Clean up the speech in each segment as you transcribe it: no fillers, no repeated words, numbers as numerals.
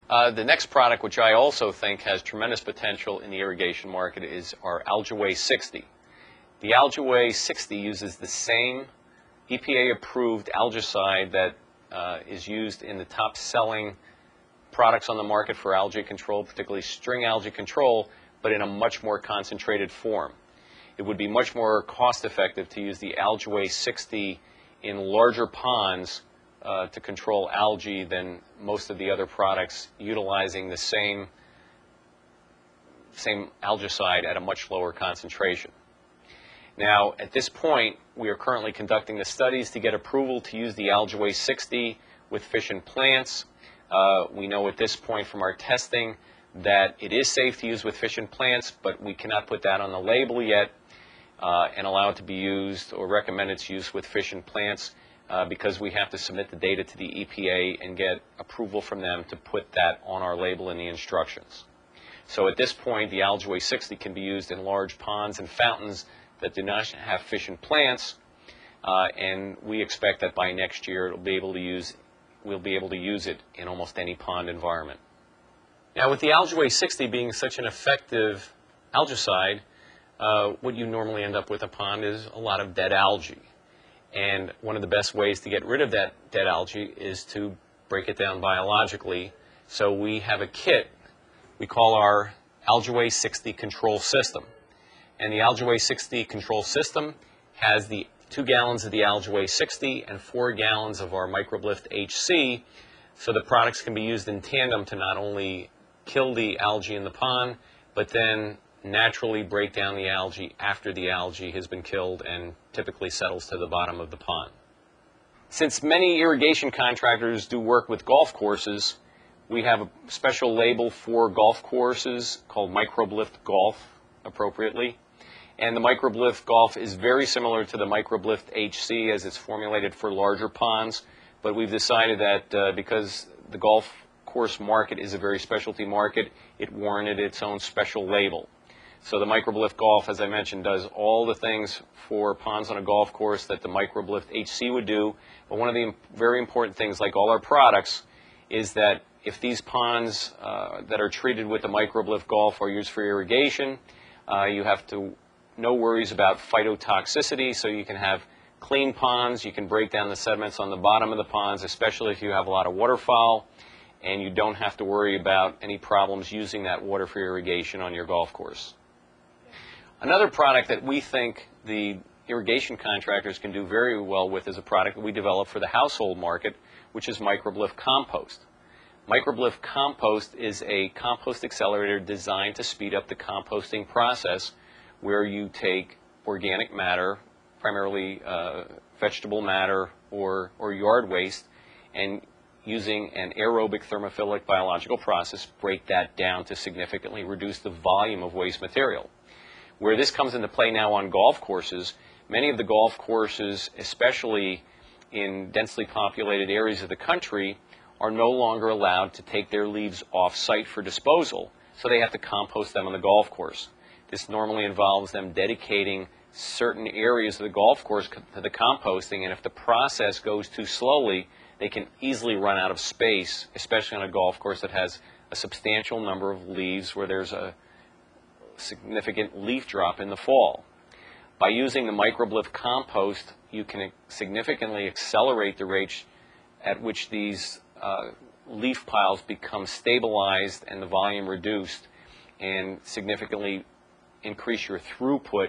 The next product, which I also think has tremendous potential in the irrigation market, is our Algaway 60. The Algaway 60 uses the same EPA-approved algicide that is used in the top-selling products on the market for algae control, particularly string algae control, but in a much more concentrated form. It would be much more cost-effective to use the Algaway 60 in larger ponds to control algae than most of the other products utilizing the same algicide at a much lower concentration. Now, at this point, we are currently conducting the studies to get approval to use the Algaway 60 with fish and plants. We know at this point from our testing that it is safe to use with fish and plants, but we cannot put that on the label yet and allow it to be used or recommend its use with fish and plants because we have to submit the data to the EPA and get approval from them to put that on our label in the instructions. So at this point, the Algaway 60 can be used in large ponds and fountains that do not have fish and plants, and we expect that by next year we'll be able to use it in almost any pond environment. Now, with the Algaway 60 being such an effective algicide, what you normally end up with a pond is a lot of dead algae. And one of the best ways to get rid of that dead algae is to break it down biologically. So we have a kit we call our Algaway 60 control system. And the Algaway 60 control system has the 2 gallons of the Algaway 60 and 4 gallons of our Microblift HC, so the products can be used in tandem to not only kill the algae in the pond, but then naturally break down the algae after the algae has been killed and typically settles to the bottom of the pond. Since many irrigation contractors do work with golf courses, we have a special label for golf courses called Microblift Golf, appropriately. And the Microblift Golf is very similar to the Microblift HC as it's formulated for larger ponds, but we've decided that because the golf course market is a very specialty market, it warranted its own special label. So the Microblift Golf, as I mentioned, does all the things for ponds on a golf course that the Microblift HC would do, but one of the very important things, like all our products, is that if these ponds that are treated with the Microblift Golf are used for irrigation, you have no worries about phytotoxicity, so you can have clean ponds, you can break down the sediments on the bottom of the ponds, especially if you have a lot of waterfowl, and you don't have to worry about any problems using that water for irrigation on your golf course. Another product that we think the irrigation contractors can do very well with is a product that we developed for the household market, which is Microblift Compost. Microblift Compost is a compost accelerator designed to speed up the composting process, where you take organic matter, primarily vegetable matter or yard waste, and using an aerobic thermophilic biological process, break that down to significantly reduce the volume of waste material. Where this comes into play now on golf courses, many of the golf courses, especially in densely populated areas of the country, are no longer allowed to take their leaves off-site for disposal, so they have to compost them on the golf course. This normally involves them dedicating certain areas of the golf course to the composting, and if the process goes too slowly, they can easily run out of space, especially on a golf course that has a substantial number of leaves where there's a significant leaf drop in the fall. By using the Microblift Compost, you can significantly accelerate the rate at which these leaf piles become stabilized and the volume reduced, and significantly increase your throughput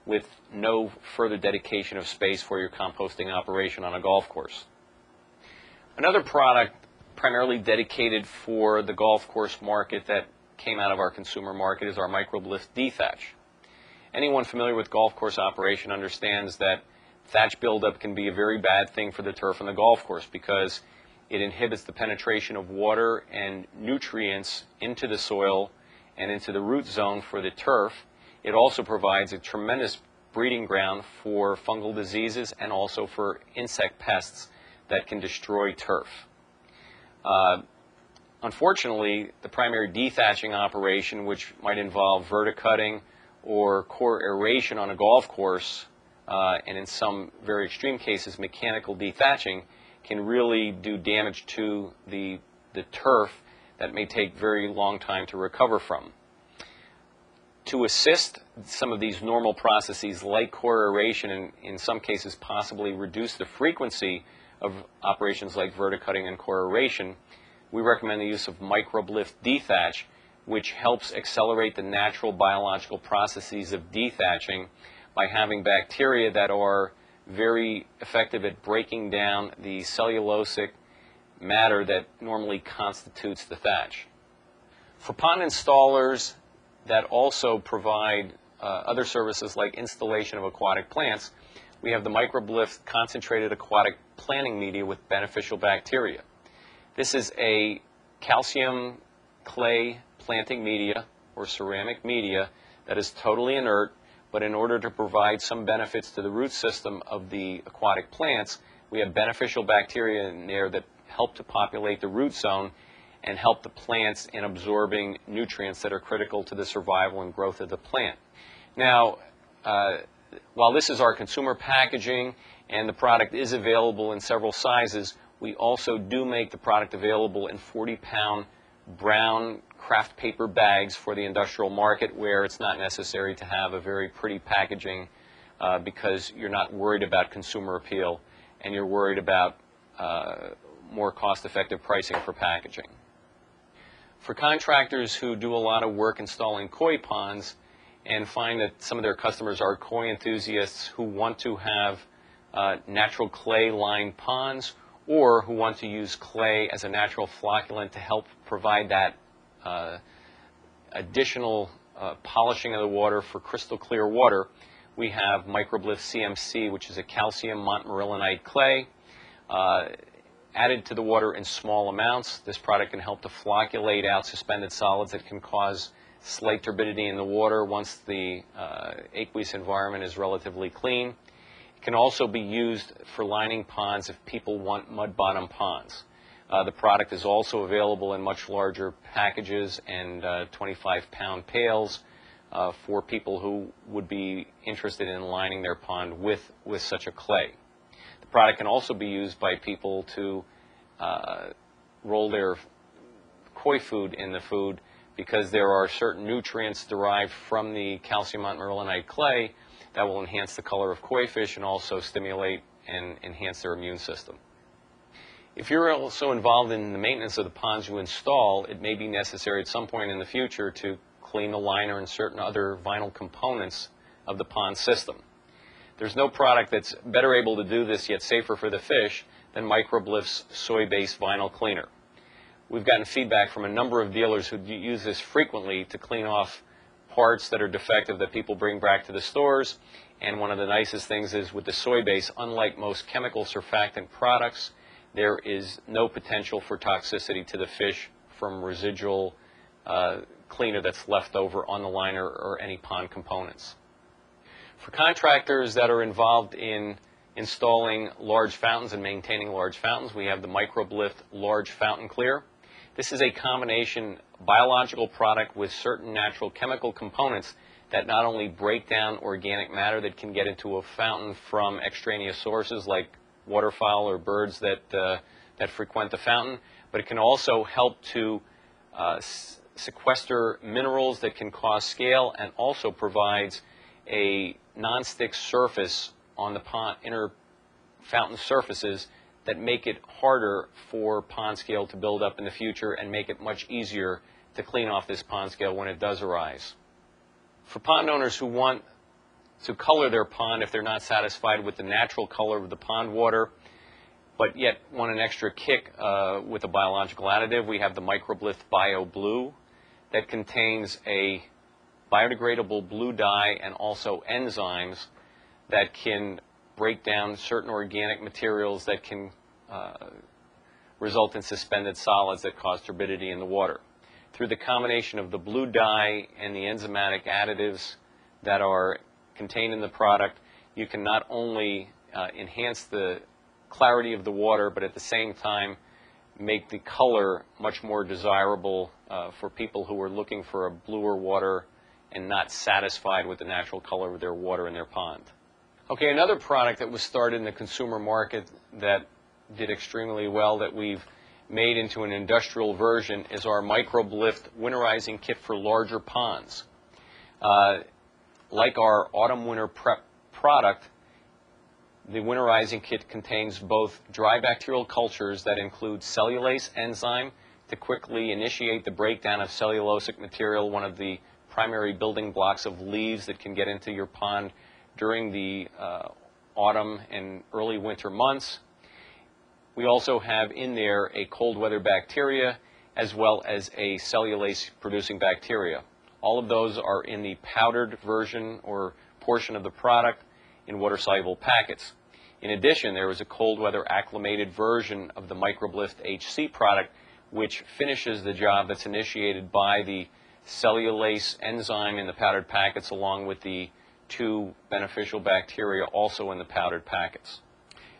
with no further dedication of space for your composting operation on a golf course. Another product primarily dedicated for the golf course market that came out of our consumer market is our Microblift D-Thatch. Anyone familiar with golf course operation understands that thatch buildup can be a very bad thing for the turf on the golf course because it inhibits the penetration of water and nutrients into the soil and into the root zone for the turf. It also provides a tremendous breeding ground for fungal diseases and also for insect pests that can destroy turf. Unfortunately, the primary dethatching operation, which might involve verticutting or core aeration on a golf course, and in some very extreme cases mechanical dethatching, can really do damage to the turf that may take very long time to recover from. To assist some of these normal processes like core aeration and in some cases possibly reduce the frequency of operations like verticutting and core aeration, we recommend the use of microbe lift dethatch, which helps accelerate the natural biological processes of dethatching by having bacteria that are very effective at breaking down the cellulosic matter that normally constitutes the thatch. For pond installers that also provide other services like installation of aquatic plants, we have the microbe lift concentrated aquatic planting media with beneficial bacteria. This is a calcium clay planting media or ceramic media that is totally inert, but in order to provide some benefits to the root system of the aquatic plants, we have beneficial bacteria in there that help to populate the root zone and help the plants in absorbing nutrients that are critical to the survival and growth of the plant. Now, while this is our consumer packaging and the product is available in several sizes, we also do make the product available in 40-pound brown craft paper bags for the industrial market, where it's not necessary to have a very pretty packaging because you're not worried about consumer appeal and you're worried about more cost-effective pricing for packaging. For contractors who do a lot of work installing koi ponds and find that some of their customers are koi enthusiasts who want to have natural clay-lined ponds, or who want to use clay as a natural flocculant to help provide that additional polishing of the water for crystal clear water, we have MicrobeLift CMC, which is a calcium montmorillonite clay added to the water in small amounts. This product can help to flocculate out suspended solids that can cause slight turbidity in the water once the aqueous environment is relatively clean. It can also be used for lining ponds if people want mud-bottom ponds. The product is also available in much larger packages and 25-pound pails for people who would be interested in lining their pond with such a clay. The product can also be used by people to roll their koi food in the food, because there are certain nutrients derived from the calcium montmorillonite clay that will enhance the color of koi fish and also stimulate and enhance their immune system. If you're also involved in the maintenance of the ponds you install, it may be necessary at some point in the future to clean the liner and certain other vinyl components of the pond system. There's no product that's better able to do this yet safer for the fish than MicrobeLift's soy-based vinyl cleaner. We've gotten feedback from a number of dealers who use this frequently to clean off parts that are defective that people bring back to the stores. And one of the nicest things is with the soy base, unlike most chemical surfactant products, there is no potential for toxicity to the fish from residual cleaner that's left over on the liner or any pond components. For contractors that are involved in installing large fountains and maintaining large fountains, we have the MicrobeLift Large Fountain Clear. This is a combination biological product with certain natural chemical components that not only break down organic matter that can get into a fountain from extraneous sources like waterfowl or birds that frequent the fountain, but it can also help to sequester minerals that can cause scale, and also provides a non-stick surface on the pond, inner fountain surfaces that make it harder for pond scale to build up in the future and make it much easier to clean off this pond scale when it does arise. For pond owners who want to color their pond if they're not satisfied with the natural color of the pond water, but yet want an extra kick with a biological additive, we have the MicrobeLift Bio Blue that contains a biodegradable blue dye and also enzymes that can break down certain organic materials that can result in suspended solids that cause turbidity in the water. Through the combination of the blue dye and the enzymatic additives that are contained in the product, you can not only enhance the clarity of the water, but at the same time make the color much more desirable for people who are looking for a bluer water and not satisfied with the natural color of their water in their pond. Okay, another product that was started in the consumer market that did extremely well, that we've made into an industrial version is our Microbe Lift winterizing kit for larger ponds. Like our autumn-winter prep product, the winterizing kit contains both dry bacterial cultures that include cellulase enzyme to quickly initiate the breakdown of cellulosic material, one of the primary building blocks of leaves that can get into your pond during the autumn and early winter months. We also have in there a cold weather bacteria as well as a cellulase producing bacteria. All of those are in the powdered version or portion of the product in water-soluble packets. In addition, there is a cold weather acclimated version of the Microbe Lift HC product which finishes the job that's initiated by the cellulase enzyme in the powdered packets along with the 2 beneficial bacteria also in the powdered packets.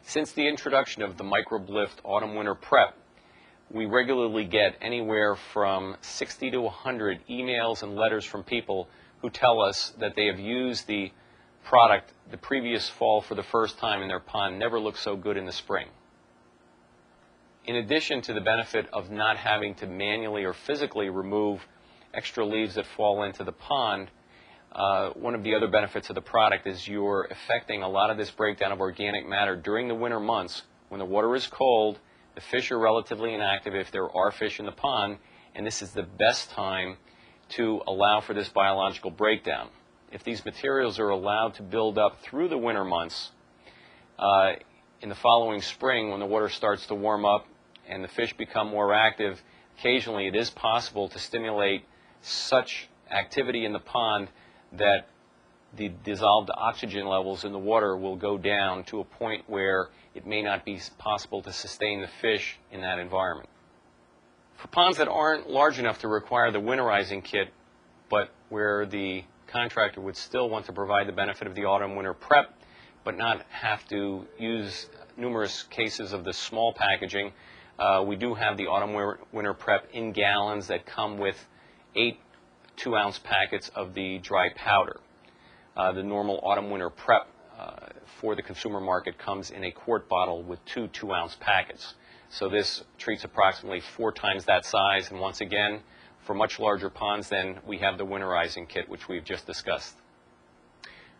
Since the introduction of the Microbe Lift Autumn-Winter Prep, we regularly get anywhere from 60 to 100 emails and letters from people who tell us that they have used the product the previous fall for the first time and their pond never looked so good in the spring. In addition to the benefit of not having to manually or physically remove extra leaves that fall into the pond, one of the other benefits of the product is you're affecting a lot of this breakdown of organic matter during the winter months when the water is cold, the fish are relatively inactive if there are fish in the pond, and this is the best time to allow for this biological breakdown. If these materials are allowed to build up through the winter months, in the following spring when the water starts to warm up and the fish become more active, occasionally it is possible to stimulate such activity in the pond that the dissolved oxygen levels in the water will go down to a point where it may not be possible to sustain the fish in that environment. For ponds that aren't large enough to require the winterizing kit, but where the contractor would still want to provide the benefit of the autumn-winter prep, but not have to use numerous cases of the small packaging, we do have the autumn-winter prep in gallons that come with 8 2-ounce packets of the dry powder. The normal autumn-winter prep for the consumer market comes in a quart bottle with 2 2-ounce packets. So this treats approximately 4 times that size, and once again, for much larger ponds, then we have the winterizing kit, which we've just discussed.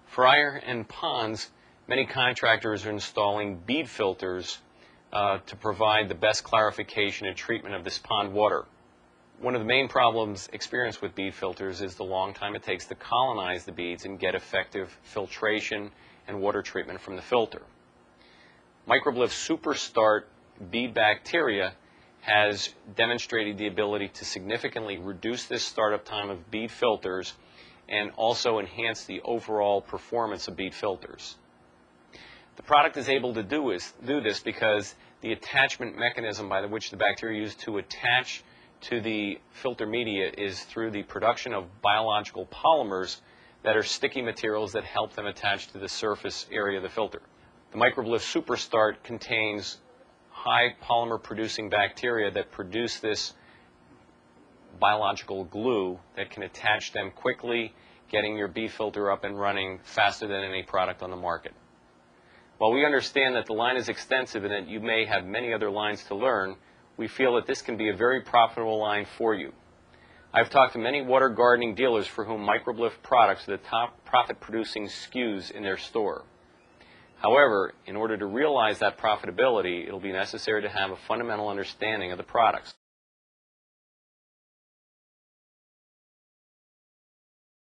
For higher-end ponds, many contractors are installing bead filters to provide the best clarification and treatment of this pond water. One of the main problems experienced with bead filters is the long time it takes to colonize the beads and get effective filtration and water treatment from the filter. Microbe Lift Superstart bead bacteria has demonstrated the ability to significantly reduce this startup time of bead filters and also enhance the overall performance of bead filters. The product is able to do this because the attachment mechanism by which the bacteria use to attach to the filter media is through the production of biological polymers that are sticky materials that help them attach to the surface area of the filter. The Microbe Lift Superstart contains high polymer producing bacteria that produce this biological glue that can attach them quickly, getting your bead filter up and running faster than any product on the market. While we understand that the line is extensive and that you may have many other lines to learn, we feel that this can be a very profitable line for you. I've talked to many water gardening dealers for whom Microbe Lift products are the top profit-producing SKUs in their store. However, in order to realize that profitability, it will be necessary to have a fundamental understanding of the products.